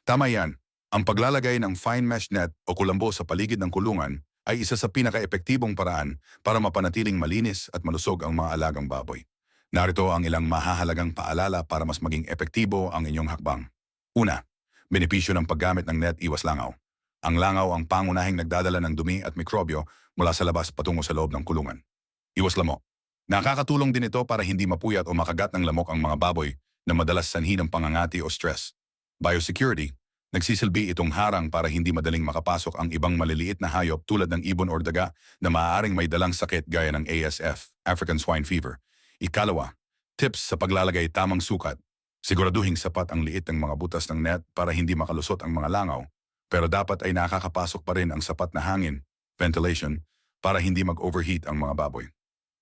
Tama yan. Ang paglalagay ng fine mesh net o kulambo sa paligid ng kulungan ay isa sa pinaka-epektibong paraan para mapanatiling malinis at malusog ang mga alagang baboy. Narito ang ilang mahahalagang paalala para mas maging epektibo ang inyong hakbang. Una, benepisyo ng paggamit ng net iwas langaw. Ang langaw ang pangunahing nagdadala ng dumi at mikrobyo mula sa labas patungo sa loob ng kulungan. Iwas lamok. Nakakatulong din ito para hindi mapuyat o makagat ng lamok ang mga baboy na madalas sanhi ng pangangati o stress. Biosecurity. Nagsisilbi itong harang para hindi madaling makapasok ang ibang maliliit na hayop tulad ng ibon or daga na maaaring may dalang sakit gaya ng ASF, African Swine Fever. Ikalawa, tips sa paglalagay tamang sukat. Siguraduhing sapat ang liit ng mga butas ng net para hindi makalusot ang mga langaw, pero dapat ay nakakapasok pa rin ang sapat na hangin, ventilation, para hindi mag-overheat ang mga baboy.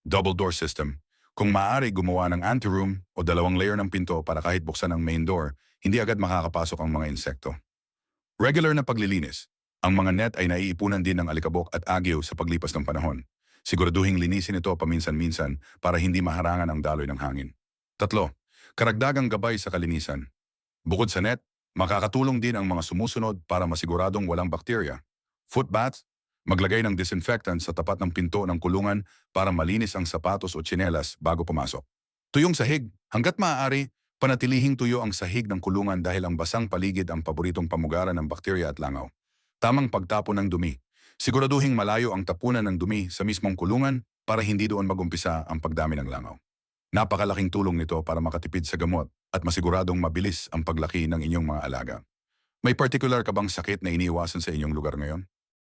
Double door system. Kung maaari gumawa ng anteroom o dalawang layer ng pinto para kahit buksan ang main door, hindi agad makakapasok ang mga insekto. Regular na paglilinis. Ang mga net ay naiipunan din ng alikabok at agyo sa paglipas ng panahon. Siguraduhing linisin ito paminsan-minsan para hindi maharangan ang daloy ng hangin. Tatlo, karagdagang gabay sa kalinisan. Bukod sa net, makakatulong din ang mga sumusunod para masiguradong walang bakterya. Foot bath, maglagay ng disinfectant sa tapat ng pinto ng kulungan para malinis ang sapatos o tsinelas bago pumasok. Tuyong sahig, hanggat maaari, panatilihing tuyo ang sahig ng kulungan dahil ang basang paligid ang paboritong pamugaran ng bakterya at langaw. Tamang pagtapon ng dumi. Siguraduhing malayo ang tapunan ng dumi sa mismong kulungan para hindi doon magumpisa ang pagdami ng langaw. Napakalaking tulong nito para makatipid sa gamot at masiguradong mabilis ang paglaki ng inyong mga alaga. May particular ka bang sakit na iniiwasan sa inyong lugar ngayon?